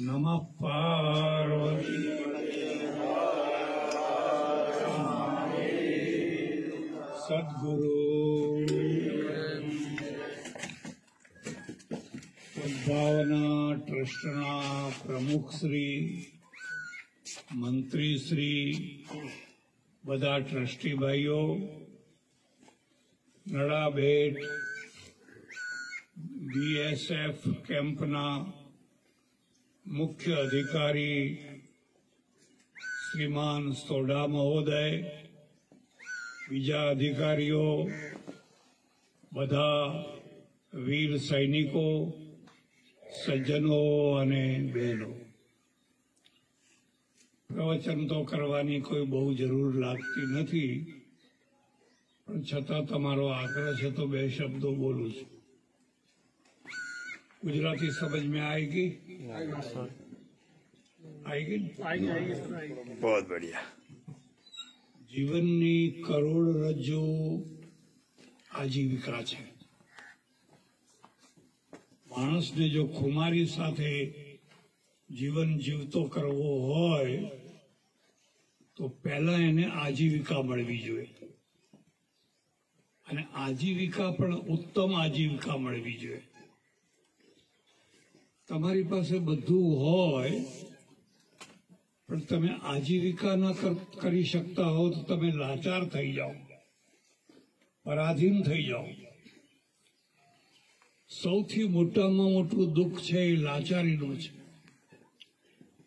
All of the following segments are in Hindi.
नमः पार्वती सद्गुरु सद्भावना ट्रस्टना प्रमुख श्री मंत्री श्री बधा ट्रस्टी भाईओ नड़ाभेट बीएसएफ कैंपना मुख्य अधिकारी श्रीमान सोढा महोदय बीजा अधिकारीओ बधा वीर सैनिको सज्जनों अने बहनों प्रवचन तो करवानी कोई बहु जरूर लागती नहीं पण छतां तमारो आग्रह छे तो बे शब्दों बोलूं छुं। गुजराती समझ में आएगी? आएगी बहुत बढ़िया। जीवननी करोड़रज्जु आजीविका है। माणसने जो खुमारी साथे जीवन जीवतो करवो होय तो पहला एने आजीविका मळवी जोईए अने आजीविका पण उत्तम आजीविका मळवी जोईए। तमारी पासे बधु होय पण तमे आजीविका न करी शकता हो तो तमे लाचार थई जाओ, पराधीन थई जाओ। सौथी मोटामां मोटुं दुख छे ए लाचारीनुं छे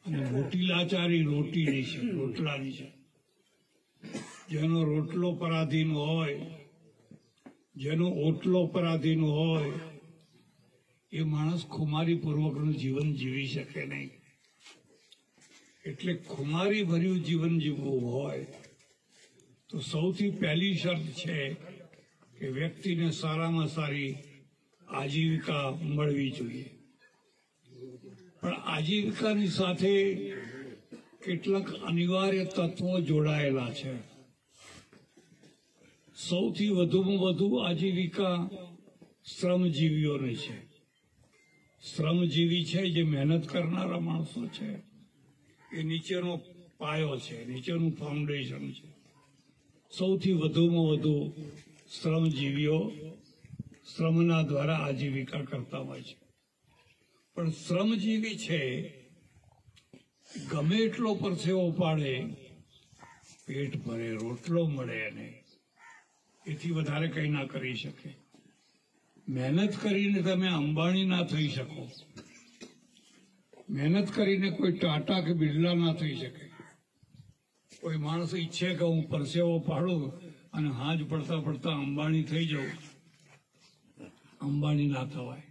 अने मोटी लाचारी रोटीनी छे, रोटलानी छे। जेनो रोटलो पराधीन होय, जेनो ओटलो पराधीन होय ये माणस खुमारी पूर्वकનું जीवन जीवी શકે नहीं। એટલે खुमारी भर्યું जीवन जीवવું હોય तो સૌથી પહેલી શરત છે કે વ્યક્તિને સારામાં સારી આજીવિકા મળવી જોઈએ। પણ આજીવિકાની સાથે કેટલાક અનિવાર્ય તત્વો જોડાયેલા છે। સૌથી વધુમાં વધુ આજીવિકા શ્રમજીવીઓની છે। श्रमजीवी है जो मेहनत करनारा माणसों है ये नीचेनो पायो है, नीचेनु फाउंडेशन है। सौथी वधुमां वधु श्रमजीवीओ श्रमना द्वारा आजीविका करता होय छे। पण श्रमजीवी है गमे एटलो परसेवो पाड़े पेट भरे रोटलो मळे ने एथी वधारे कई ना करी शके। मेहनत करीने तमे अंबाणी ना थई शको, मेहनत करीने कोई टाटा के बिरला ना थई शके। कोई माणस ઈચ્છે કે હું પરસેવો પાડું અને હાજ પડતા પડતા અંબાણી થઈ જાઉં, અંબાણી ના થવાય।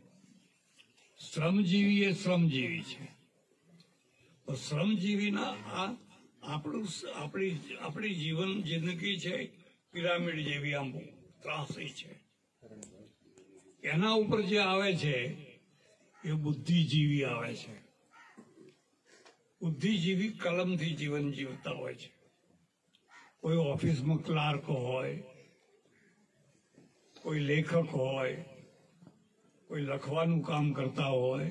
શ્રમજીવી એ શ્રમજીવી છે। તો શ્રમજીવીના આપણી જીવન જિંદગી છે પિરામિડ જેવી આમ ત્રાસી છે। એના ઉપર જે આવે છે એ બુદ્ધિજીવી આવે છે। બુદ્ધિજીવી કલમથી જીવન જીવતા હોય છે। કોઈ ઓફિસમાં ક્લાર્ક હોય, કોઈ લેખક હોય, કોઈ લખવાનું કામ કરતા હોય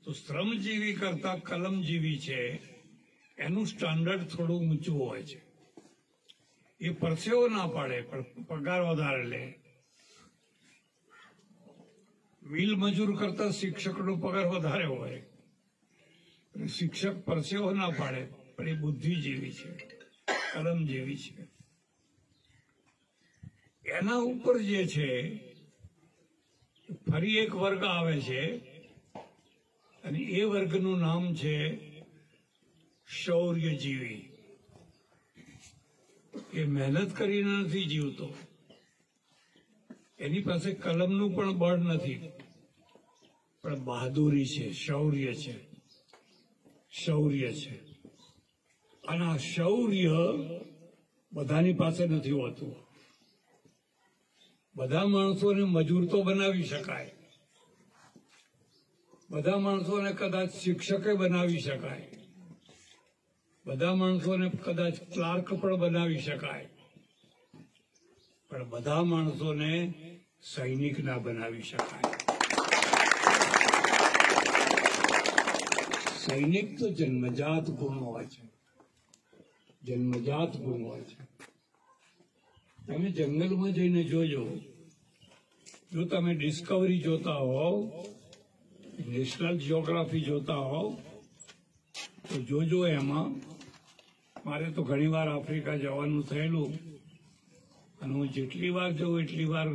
તો શ્રમજીવી કરતા કલમજીવી છે એનું સ્ટાન્ડર્ડ થોડું ઊંચું હોય છે। એ પરસેવો ના પાડે પણ પગાર વધારે લે। मिल मजूर करता शिक्षक नो पगार वधारे होय। शिक्षक परसेवो ना पाड़े पण ए बुद्धिजीवी छे, कलमजीवी छे। एना उपर जे छे फरी एक वर्ग आवे छे अने ए वर्गनुं नाम छे शौर्यजीवी। ए मेहनत करीने नथी जीवतो, एनी पासे कलमनुं पण बळ नथी पण बहादुरी छे, शौर्य छे, शौर्य छे। अने आ शौर्य बधानी पासे नथी होतुं। बधा माणसोने मजूर तो बनावी शकाय, बधा माणसोने कदाच शिक्षके बनावी शकाय, बधा माणसोने कदाच क्लार्क पण बनावी शकाय, પણ બધા માણસોને સૈનિક ના બનાવી શકાય। સૈનિક તો જન્મજાત ગુણ હોય છે, જન્મજાત ગુણ હોય છે. તમે જંગલમાં જઈને જોજો, જો તમે ડિસ્કવરી જોતા હોવ, નેશનલ જીઓગ્રાફી જોતા હોવ, તો જોજો એમાં. મારે તો ઘણી વાર આફ્રિકા જવાનું થયેલું, અને હું જેટલી વાર જઉં એટલી વાર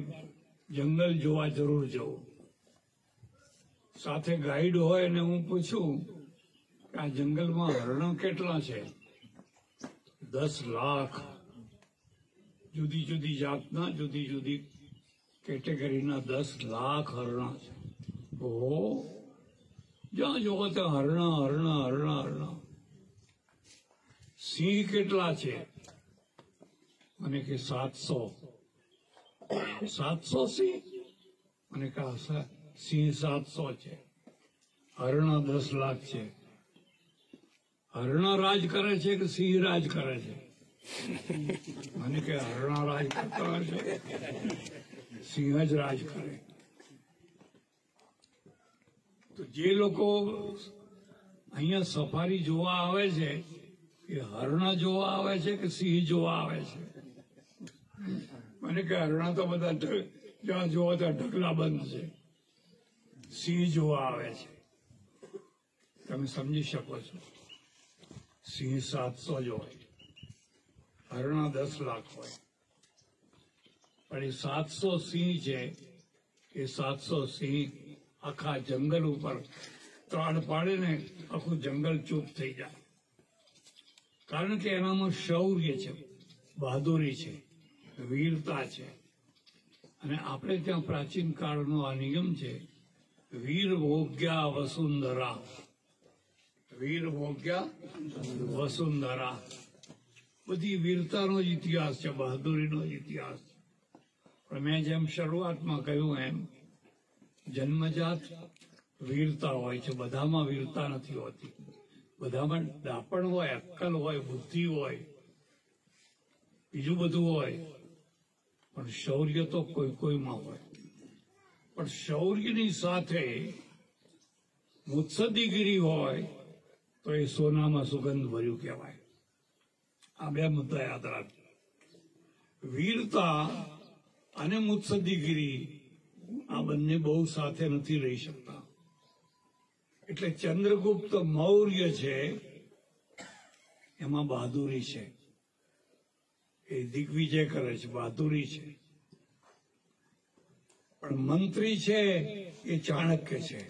જંગલ જોવા જરૂર જઉં. સાથે ગાઈડ હોય અને હું પૂછું કે આ જંગલમાં હરણો કેટલા છે? 10 લાખ જુદી જુદી જાતના, જુદી જુદી કેટેગરીના 10 લાખ હરણા છે. ઓહો, જ્યાં જોવો ત્યાં હરણા હરણા હરણા હરણા. સિંહ કેટલા છે? મને કે 700. 700 સિંહ? મને કહે સિંહ 700 છે, હરણા 10 લાખ છે. હરણા રાજ કરે છે કે સિંહ રાજ કરે છે? મને કે હરણા રાજ કરતા હશે, સિંહ જ રાજ કરે. તો જે લોકો અહીંયા સફારી જોવા આવે છે, એ હરણા જોવા આવે છે કે સિંહ જોવા આવે છે? મને કે હરણા તો બધા જ્યાં જોવા ત્યાં ઢગલા બંધ છે, સિંહ જોવા આવે છે. તમે સમજી શકો છો, સિંહ 700 જ હોય, હરણા 10 લાખ હોય. પણ એ 700 સિંહ છે, એ 700 સિંહ આખા જંગલ ઉપર ત્રાણ પાડે ને આખું જંગલ ચૂપ થઈ જાય. કારણ કે એનામાં શૌર્ય છે, બહાદુરી છે, વીરતા છે. અને આપણે ત્યાં પ્રાચીન કાળનો આ નિયમ છે, વીર ભોગ્યા વસુંધરા, વીર ભોગ્યા વસુંધરા. બધી વીરતાનો જ ઇતિહાસ છે, બહાદુરીનો જ ઇતિહાસ છે. પણ મેં જેમ શરૂઆતમાં કહ્યું એમ, જન્મજાત વીરતા હોય છે. બધામાં વીરતા નથી હોતી. બધામાં દાપણ હોય, અક્કલ હોય, બુદ્ધિ હોય, બીજું બધું હોય, પણ શૌર્ય તો કોઈ કોઈમાં હોય. પણ શૌર્યની સાથે મુત્સદ્દીગીરી હોય તો એ સોનામાં સુગંધ ભર્યું કહેવાય. આ બે મુદ્દા યાદ રાખજો. વીરતા અને મુત્સદ્દીગીરી આ બંને બહુ સાથે નથી રહી શકતા. એટલે ચંદ્રગુપ્ત મૌર્ય છે, એમાં બહાદુરી છે, એ દિગ્વિજય કરે છે, બહાદુરી છે. પણ મંત્રી છે એ ચાણક્ય છે.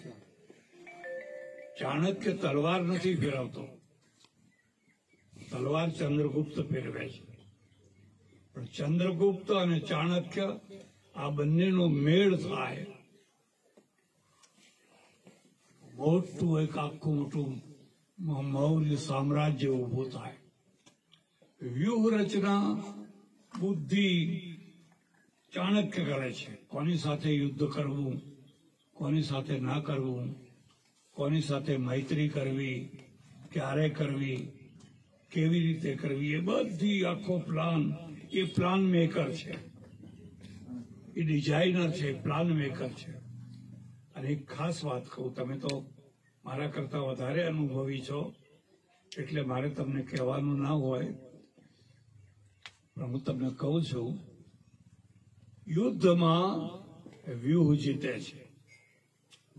ચાણક્ય તલવાર નથી ફેરવતો, તલવાર ચંદ્રગુપ્ત ફેરવે છે. પણ ચંદ્રગુપ્ત અને ચાણક્ય આ બંનેનો મેળ થાય, મોટું એક આખું મોટું મૌર્ય સામ્રાજ્ય ઉભું થાય. વ્યૂહ રચના બુદ્ધિ ચાણક્ય કરે છે. કોની સાથે યુદ્ધ કરવું, કોની સાથે ના કરવું, કોની સાથે મૈત્રી કરવી, ક્યારે કરવી, કેવી રીતે કરવી, એ બધી આખો પ્લાન, એ પ્લાન મેકર છે, એ ડિઝાઇનર છે, પ્લાન મેકર છે. અને એક ખાસ વાત કહું, તમે તો મારા કરતા વધારે અનુભવી છો, એટલે મારે તમને કહેવાનું ના હોય, પણ હું તમને કહું છું, યુદ્ધમાં વ્યૂહ જીતે છે,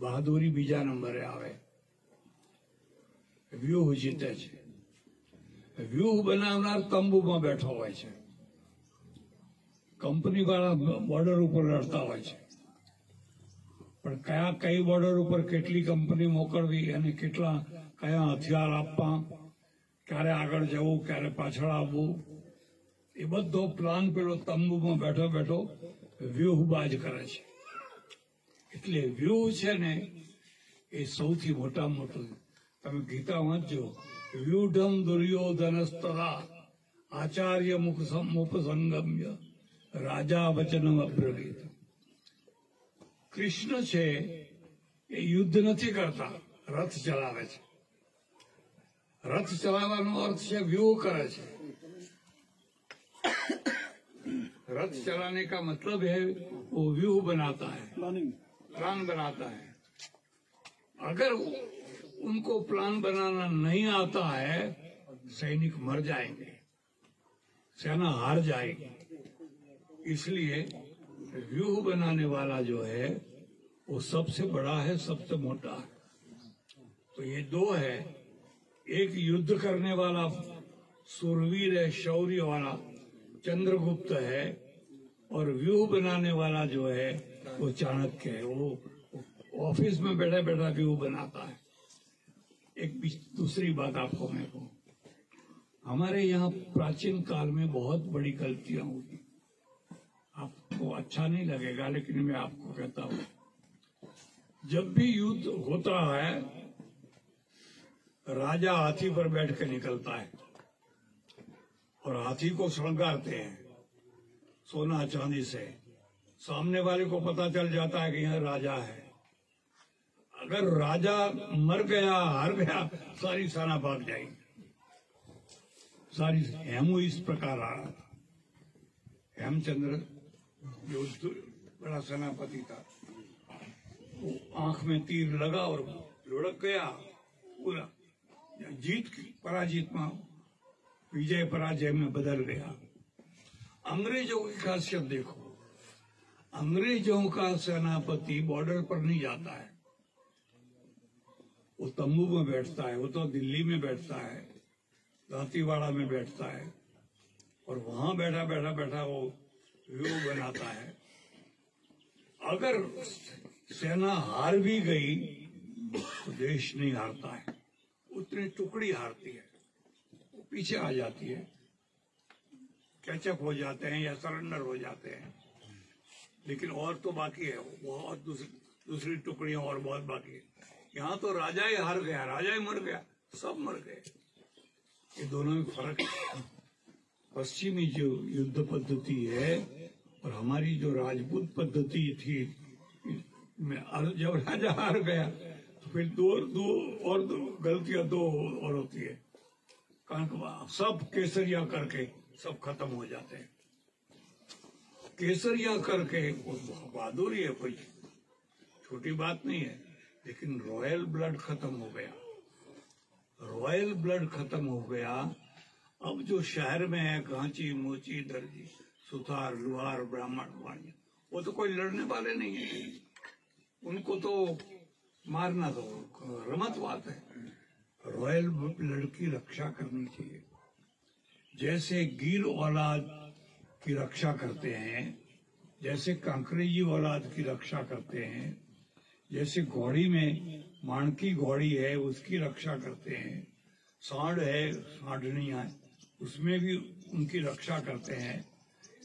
બહાદુરી બીજા નંબરે આવે. વ્યૂહ જીતે છે. વ્યૂહ બનાવનાર તંબુમાં બેઠો હોય છે, કંપની વાળા બોર્ડર ઉપર લડતા હોય છે. પણ કઈ બોર્ડર ઉપર કેટલી કંપની મોકલવી અને કયા હથિયાર આપવા, ક્યારે આગળ જવું, ક્યારે પાછળ આવવું, એ બધો પ્લાન પેલો તંબુમાં બેઠો બેઠો વ્યૂહબાજ કરે છે. એટલે વ્યૂહ છે ને એ સૌથી મોટામાં મોટું. તમે ગીતા વાંચજો, વ્યુઢમ દુર્યોધનસ્તરા આચાર્ય મુપસંગમ્ય રાજા વચનમ અબ્રવીત. કૃષ્ણ છે એ યુદ્ધ નથી કરતા, રથ ચલાવે છે. રથ ચલાવવાનો અર્થ છે વ્યૂહ કરે છે. रथ चलाने का मतलब है वो व्यूह बनाता है, प्लान बनाता है. अगर उनको प्लान बनाना नहीं आता है, सैनिक मर जाएंगे, सेना हार जाएगी। इसलिए व्यूह बनाने वाला जो है वो सबसे बड़ा है, सबसे मोटा है। तो ये दो है, एक युद्ध करने वाला सूरवीर है, शौर्य वाला चंद्रगुप्त है, और व्यूह बनाने वाला जो है वो चाणक्य है। वो ऑफिस में बैठा बैठा व्यूह बनाता है। एक दूसरी बात आपको मैं कहूं, हमारे यहाँ प्राचीन काल में बहुत बड़ी गलतियां हुई। आपको अच्छा नहीं लगेगा, लेकिन मैं आपको कहता हूं, जब भी युद्ध होता है राजा हाथी पर बैठ के निकलता है और हाथी को श्रृंगारते हैं सोना चांदी से। सामने वाले को पता चल जाता है कि यह राजा है। अगर राजा मर गया, हार गया, सारी सेना भाग जाएगी। सारी हेमू इस प्रकार आ रहा था। हेमचंद्र जो बड़ा सेनापति था, वो आंख में तीर लगा और लुढ़क गया। पूरा जीत की पराजित में, विजय पराजय में बदल गया। अंग्रेजों की खासियत देखो, अंग्रेजों का सेनापति बॉर्डर पर नहीं जाता है, वो तंबू में बैठता है। वो तो दिल्ली में बैठता है, दांतीवाड़ा में बैठता है, और वहां बैठा बैठा बैठा वो व्यूह बनाता है। अगर सेना हार भी गई तो देश नहीं हारता है, उतनी टुकड़ी हारती है, वो पीछे आ जाती है, कैचअप हो जाते हैं या सरेंडर हो जाते हैं। लेकिन और तो बाकी है, बहुत दूसरी टुकड़ियां और बहुत बाकी है। यहाँ तो राजा ही हार गया, राजा ही मर गया, सब मर गए। ये दोनों में फर्क है। पश्चिमी जो युद्ध पद्धति है और हमारी जो राजपूत पद्धति थी, जब राजा हार गया तो फिर दो गलतियां और होती है। कारण सब केसरिया करके सब खत्म हो जाते हैं। केसरिया करके बहादुरी है, कोई छोटी बात नहीं है, लेकिन रॉयल ब्लड खत्म हो गया। रॉयल ब्लड खत्म हो गया। अब जो शहर में है, कांची, मोची, दर्जी, सुथार, लुहार, ब्राह्मण, वाणिया, वो तो कोई लड़ने वाले नहीं है। उनको तो मारना तो रमत बात है। रॉयल ब्लड की रक्षा करनी चाहिए। जैसे गिर औलाद की रक्षा करते हैं, जैसे कांकरेजी औलाद की रक्षा करते हैं, जैसे घोड़ी में माणकी घोड़ी है उसकी रक्षा करते हैं, सांड है, सांडनियां है, उसमें भी उनकी रक्षा करते हैं।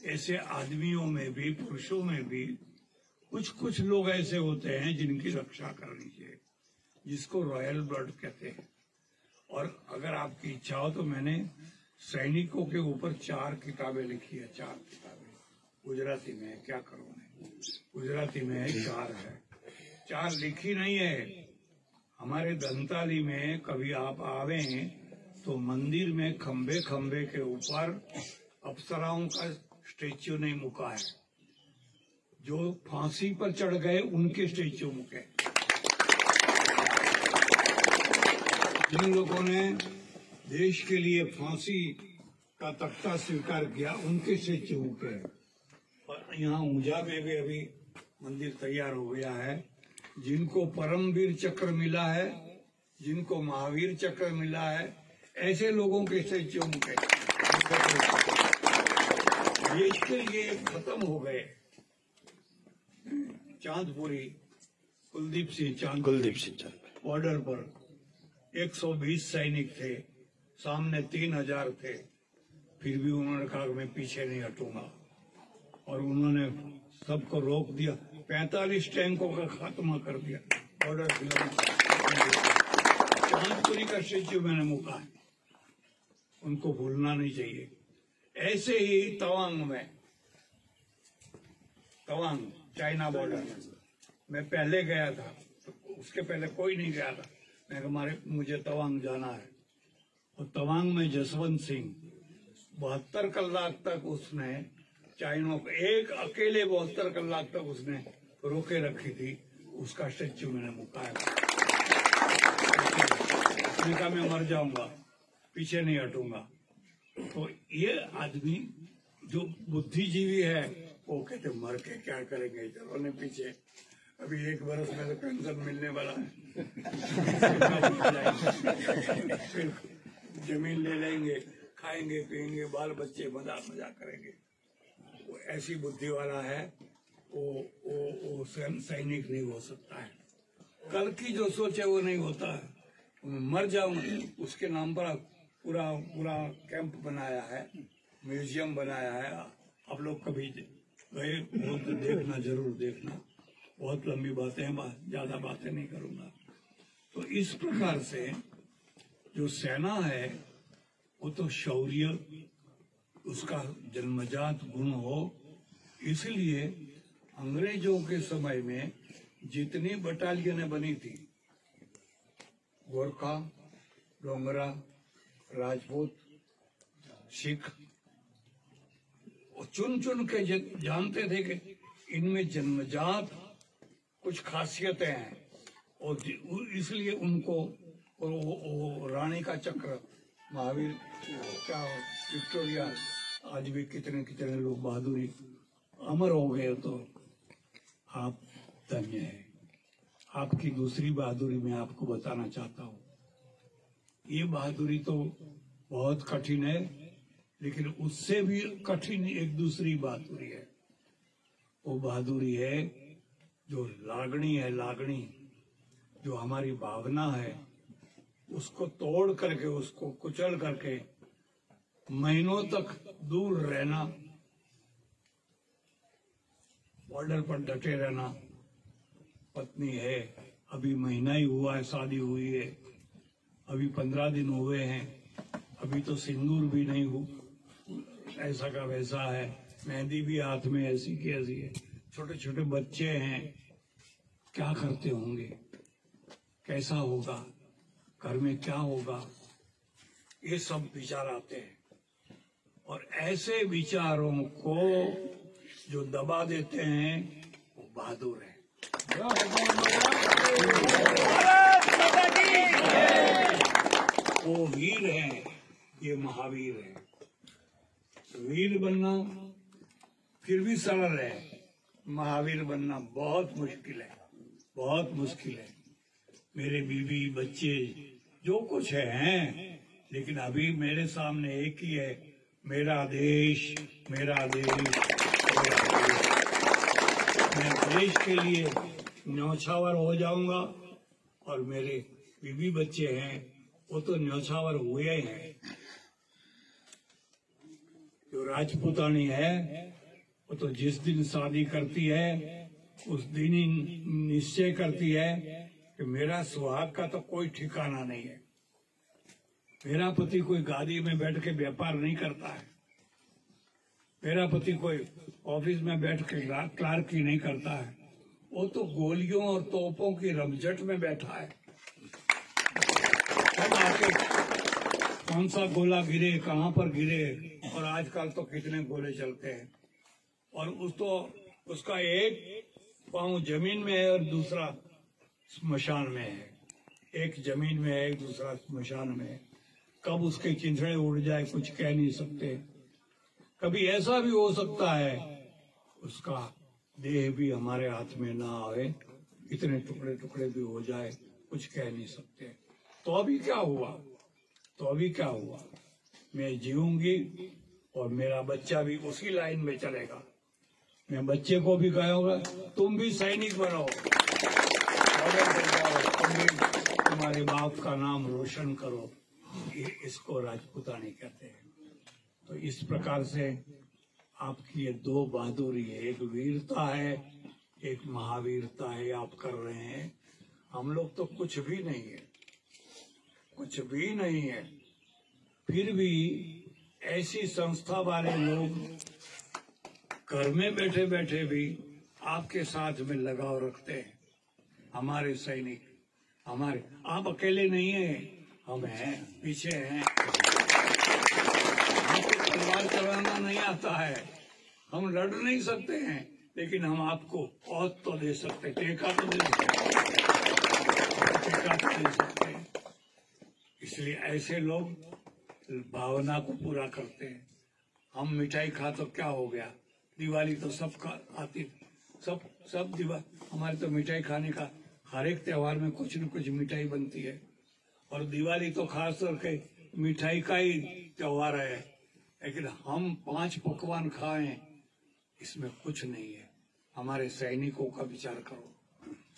ऐसे आदमियों में भी, पुरुषों में भी कुछ कुछ लोग ऐसे होते हैं जिनकी रक्षा करनी चाहिए, जिसको रॉयल ब्लड कहते हैं। और अगर आपकी इच्छा हो तो मैंने सैनिकों के ऊपर 4 किताबें लिखी है। 4 किताबें गुजराती में है, क्या करूं मैं, गुजराती में है, 4 है। 4 लिखी नहीं है। हमारे दंताली में कभी आप आवे तो मंदिर में खंबे खंबे के ऊपर अप्सराओं का स्टेच्यू नहीं मुका है। जो फांसी पर चढ़ गए उनके स्टेच्यू मुके। जिन लोगों ने देश के लिए फांसी का तख्ता स्वीकार किया उनके स्टेच्यू मुके। और यहाँ ऊंझा में भी अभी मंदिर तैयार हो गया है। जिनको परमवीर चक्र मिला है, जिनको महावीर चक्र मिला है, ऐसे लोगों के स्टेच्यू मुके। देश के लिए खत्म हो गए। चांदपुरी कुलदीप सिंह चांद बॉर्डर पर 120 सैनिक थे, सामने 3000 थे, फिर भी उन्होंने कहा मैं पीछे नहीं हटूंगा, और उन्होंने सबको रोक दिया। 45 टैंकों का खात्मा कर दिया बॉर्डर। चांदपुरी का स्टेच्यू मैंने मुका है, उनको भूलना नहीं चाहिए। ऐसे ही तवांग में, तवांग चाइना बॉर्डर में मैं पहले गया था, तो उसके पहले कोई नहीं गया था। मैं कहा मुझे तवांग जाना है। और तवांग में जसवंत सिंह 72 कलाक तक उसने चाइनों को, एक अकेले 72 कलाक तक उसने रोके रखी थी। उसका स्टेच्यू मैंने मुकाया। उसने कहा मैं मर जाऊंगा, पीछे नहीं हटूंगा। तो ये आदमी जो बुद्धिजीवी है वो कहते मर के क्या करेंगे, चलो ने पीछे, अभी 1 बरस में तो पेंशन मिलने वाला है, फिर जमीन ले लेंगे, खाएंगे पिएंगे, बाल बच्चे मजाक करेंगे। वो ऐसी बुद्धि वाला है, वो सैनिक नहीं हो सकता है। कल की जो सोचे वो नहीं होता है। मर जाऊंगा, उसके नाम पर पूरा कैंप बनाया है, म्यूजियम बनाया है। आप लोग कभी गए हो तो देखना, जरूर देखना। बहुत लंबी बातें हैं, ज्यादा बातें नहीं करूंगा। तो इस प्रकार से जो सेना है वो तो शौर्य उसका जन्मजात गुण हो। इसलिए अंग्रेजों के समय में जितनी बटालियनें बनी थी, गोरखा, डोगरा, राजपूत, सिख, वो चुन चुन के जानते थे कि इनमें जन्मजात कुछ खासियतें हैं, और इसलिए उनको वो रानी का चक्र, महावीर क्या, विक्टोरिया, आज भी कितने कितने लोग बहादुरी अमर हो गए। तो आप धन्य है। आपकी दूसरी बहादुरी मैं आपको बताना चाहता हूँ। ये बहादुरी तो बहुत कठिन है, लेकिन उससे भी कठिन एक दूसरी बहादुरी है। वो बहादुरी है जो लागणी है, लागणी जो हमारी भावना है, उसको तोड़ करके, उसको कुचल करके महीनों तक दूर रहना, बॉर्डर पर डटे रहना। पत्नी है, अभी महीना ही हुआ है, शादी हुई है, अभी 15 दिन हुए हैं, अभी तो सिंदूर भी नहीं हो, ऐसा का वैसा है, मेहंदी भी हाथ में ऐसी की ऐसी है, छोटे छोटे बच्चे हैं, क्या करते होंगे, कैसा होगा, घर में क्या होगा, ये सब विचार आते हैं। और ऐसे विचारों को जो दबा देते हैं वो बहादुर है। वो वीर है, ये महावीर है। वीर बनना फिर भी सरल है, महावीर बनना बहुत मुश्किल है, बहुत मुश्किल है। मेरे बीवी बच्चे जो कुछ हैं, लेकिन अभी मेरे सामने एक ही है, मेरा देश, मेरा देश, मेरा देश। मैं देश के लिए न्यौछावर हो जाऊंगा, और मेरे बीवी बच्चे हैं वो तो न्यौछावर हुए हैं। जो राजपूतानी है वो तो जिस दिन शादी करती है उस दिन ही निश्चय करती है कि मेरा सुहाग का तो कोई ठिकाना नहीं है। मेरा पति कोई गाड़ी में बैठ के व्यापार नहीं करता है, मेरा पति कोई ऑफिस में बैठ के क्लार्की नहीं करता है, वो तो गोलियों और तोपों की रमझट में बैठा है। कब आके कौन सा गोला गिरे, कहाँ पर गिरे, और आजकल तो कितने गोले चलते हैं। और उसका एक पाँव जमीन में है और दूसरा स्मशान में है, एक जमीन में है, एक दूसरा स्मशान में है। कब उसके चिंथड़े उड़ जाए कुछ कह नहीं सकते। कभी ऐसा भी हो सकता है उसका देह भी हमारे हाथ में ना आए, इतने टुकड़े टुकड़े भी हो जाए, कुछ कह नहीं सकते। तो अभी क्या हुआ, तो अभी क्या हुआ, मैं जीऊंगी और मेरा बच्चा भी उसी लाइन में चलेगा। मैं बच्चे को भी कहूंगा तुम भी सैनिक बनो, तुम भी तुम्हारे बाप का नाम रोशन करो। इसको राजपूतानी कहते हैं। तो इस प्रकार से आपकी ये दो बहादुरी है, एक वीरता है, एक महावीरता है, आप कर रहे हैं। हम लोग तो कुछ भी नहीं है, कुछ भी नहीं है, फिर भी ऐसी संस्था वाले लोग घर में बैठे बैठे भी आपके साथ में लगाव रखते हैं। हमारे सैनिक, हमारे, आप अकेले नहीं हैं, हम हैं, पीछे हैं। हमको तलवार चलाना नहीं आता है, हम लड़ नहीं सकते हैं, लेकिन हम आपको औत तो दे सकते, टेका तो दे सकते, टेका तो दे सकते। इसलिए ऐसे लोग भावना को पूरा करते हैं। हम मिठाई खा तो क्या हो गया, दिवाली तो सब आती, सब हमारे तो मिठाई खाने का हर एक त्योहार में कुछ न कुछ मिठाई बनती है, और दिवाली तो खास करके मिठाई का ही त्योहार है। लेकिन हम 5 पकवान खाएं, इसमें कुछ नहीं है। हमारे सैनिकों का विचार करो,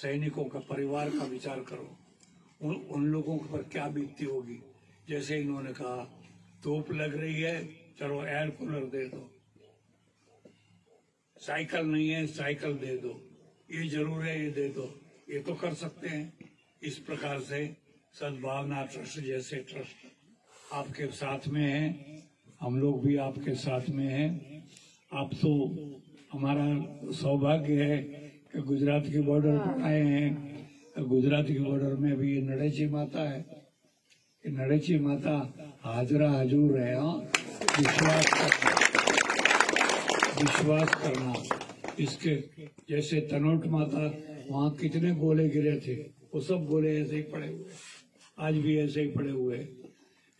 सैनिकों का परिवार का विचार करो, उन लोगों पर क्या बीतती होगी। जैसे इन्होंने कहा धूप लग रही है, चलो एयर कूलर दे दो, साइकिल नहीं है साइकिल दे दो, ये जरूर है ये दे दो, ये तो कर सकते हैं। इस प्रकार से सद्भावना ट्रस्ट जैसे ट्रस्ट आपके साथ में है, हम लोग भी आपके साथ में हैं। आप तो हमारा सौभाग्य है कि गुजरात की बॉर्डर पर आए हैं। गुजरात की बॉर्डर में भी ये नड़ेची माता है, ये नड़ेची माता हाजरा हजूर है। विश्वास करना। इसके जैसे तनोट माता, वहाँ कितने गोले गिरे थे, वो सब गोले ऐसे ही पड़े हुए, आज भी ऐसे ही पड़े हुए।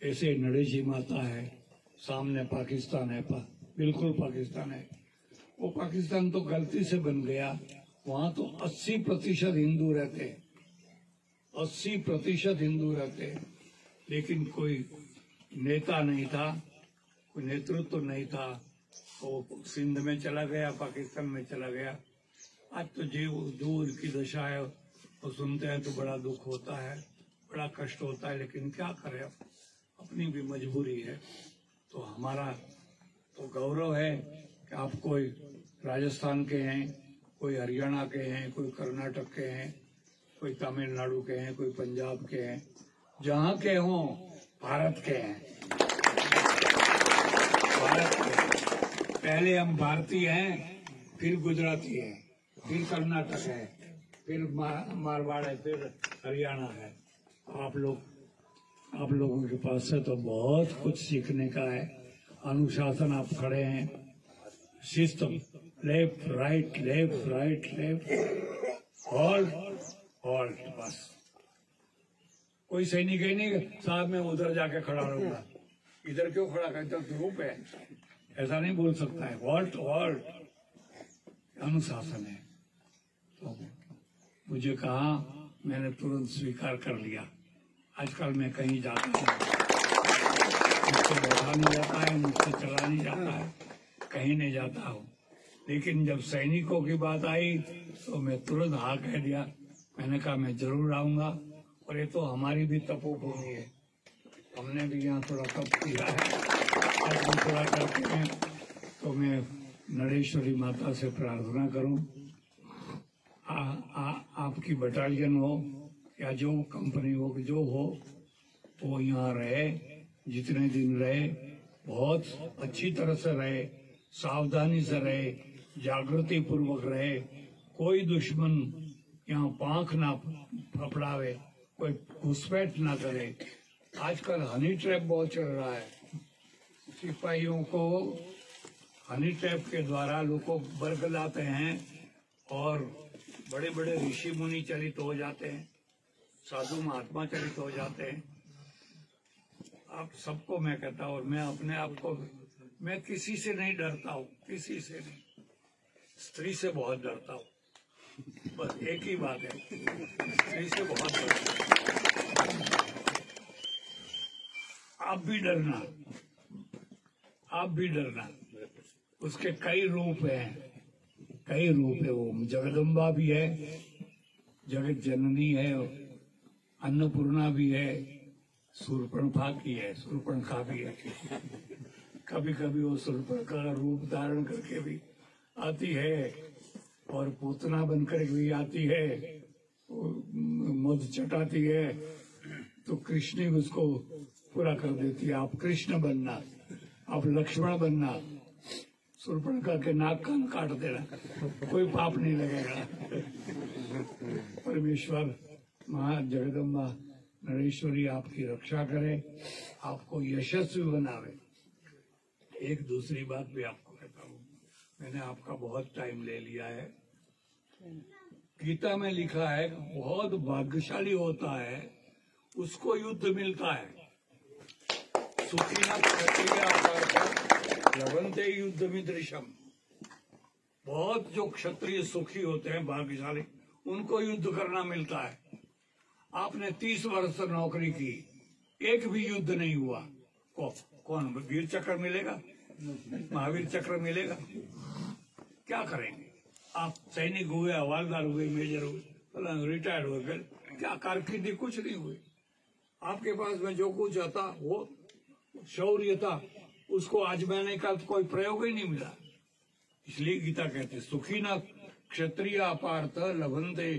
ऐसे नड़ेची माता है, सामने पाकिस्तान है, बिल्कुल पाकिस्तान है। वो पाकिस्तान तो गलती से बन गया, वहाँ तो 80% हिंदू रहते, 80% हिंदू रहते, लेकिन कोई नेता नहीं था, कोई नेतृत्व नहीं था। वो सिंध में चला गया, पाकिस्तान में चला गया। आज तो जीव दूर की दशा है, वो सुनते हैं तो बड़ा दुख होता है, बड़ा कष्ट होता है, लेकिन क्या करें, अपनी भी मजबूरी है। तो हमारा तो गौरव है कि आप कोई राजस्थान के हैं, कोई हरियाणा के हैं, कोई कर्नाटक के हैं, कोई तमिलनाडु के हैं, कोई पंजाब के हैं, जहाँ के हों भारत के हैं। भारत के पहले हम भारतीय हैं, फिर गुजराती हैं, फिर कर्नाटक है, फिर मारवाड़ है, फिर हरियाणा है। आप लोगों के पास से तो बहुत कुछ सीखने का है। अनुशासन आप खड़े हैं, system, left right left right left, halt, बस। कोई सैनिक ही नहीं साहब मैं उधर जाके खड़ा रहूंगा, इधर क्यों खड़ा करता, धूप है, ऐसा नहीं बोल सकता है। हॉल्ट अनुशासन है। तो मुझे कहा, मैंने तुरंत स्वीकार कर लिया। आजकल मैं कहीं जाता हूँ, मुझसे बैठा नहीं जाता है, मुझसे चला नहीं जाता है, कहीं नहीं जाता हूँ। लेकिन जब सैनिकों की बात आई तो मैं तुरंत हाँ कह दिया। मैंने कहा मैं जरूर आऊंगा, और ये तो हमारी भी तपोभूमि है, हमने भी यहाँ थोड़ा तप किया है, आज भी थोड़ा करते हैं। तो मैं नरेश्वरी माता से प्रार्थना करूं, आपकी बटालियन हो या जो कंपनी हो, जो हो, वो यहाँ रहे, जितने दिन रहे बहुत अच्छी तरह से रहे, सावधानी से रहे, जागृति पूर्वक रहे, कोई दुश्मन यहाँ पांख ना फफड़ावे, कोई घुसपैठ ना करे। आजकल हनी ट्रैप बहुत चल रहा है, सिपाहियों को हनी ट्रैप के द्वारा लोग को बरगलाते हैं, और बड़े बड़े ऋषि मुनि चलित हो जाते हैं, साधु महात्मा चलित हो जाते हैं। आप सबको मैं कहता हूँ, और मैं अपने आप को, मैं किसी से नहीं डरता हूँ, किसी से नहीं, स्त्री से बहुत डरता हूँ, बस एक ही बात है, स्त्री से बहुत डरता हूँ। आप भी डरना, उसके कई रूप हैं, वो जगदम्बा भी है, जगत जननी है, अन्नपूर्णा भी है, शूर्पणखा भी है। कभी कभी वो शूर्पणखा का रूप धारण करके भी आती है, और पूतना बनकर भी आती है, मध चटाती है, तो कृष्ण उसको पूरा कर देती है। आप कृष्ण बनना, आप लक्ष्मण बनना, शूर्पणखा के नाक कान काट देना, कोई पाप नहीं लगेगा। परमेश्वर महा जगदम्बा नरेश्वरी आपकी रक्षा करे, आपको यशस्वी बनावे। एक दूसरी बात भी आपको कहता हूँ, मैंने आपका बहुत टाइम ले लिया है। गीता में लिखा है बहुत भाग्यशाली होता है उसको युद्ध मिलता है। सुखिना क्षत्रिय लभन्ते युद्धमिदृशम। बहुत जो क्षत्रिय सुखी होते हैं, भाग्यशाली, उनको युद्ध करना मिलता है। आपने 30 वर्ष तक नौकरी की, एक भी युद्ध नहीं हुआ, कौन वीर चक्र मिलेगा? महावीर चक्र मिलेगा? क्या करेंगे? आप सैनिक हुए, हवालदार हुए, मेजर हुए, रिटायर्ड हो गए, क्या कारकिर्दी? कुछ नहीं हुई। आपके पास में जो कुछ आता वो शौर्य था, उसको आजमाने का कोई प्रयोग ही नहीं मिला। इसलिए गीता कहते सुखी न क्षत्रिय पार्थ लभन्ते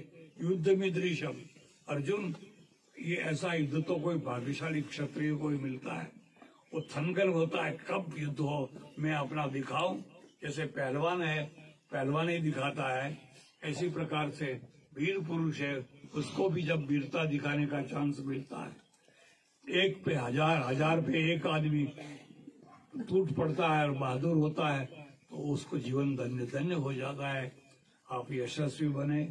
युद्धमिदृशम। अर्जुन, ये ऐसा युद्ध तो कोई भाग्यशाली क्षत्रिय को ही मिलता है। वो थनगल होता है, कब युद्ध हो मैं अपना दिखाऊं। जैसे पहलवान है, पहलवान ही दिखाता है, ऐसी प्रकार से वीर पुरुष है, उसको भी जब वीरता दिखाने का चांस मिलता है। एक पे हजार, हजार पे एक आदमी टूट पड़ता है और बहादुर होता है, तो उसको जीवन धन्य धन्य हो जाता है। आप यशस्वी बने,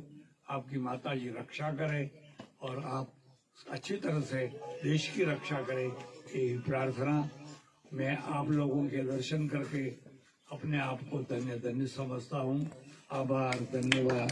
आपकी माता जी रक्षा करे और आप अच्छी तरह से देश की रक्षा करें, यही प्रार्थना। मैं आप लोगों के दर्शन करके अपने आप को धन्य धन्य समझता हूँ। आभार, धन्यवाद।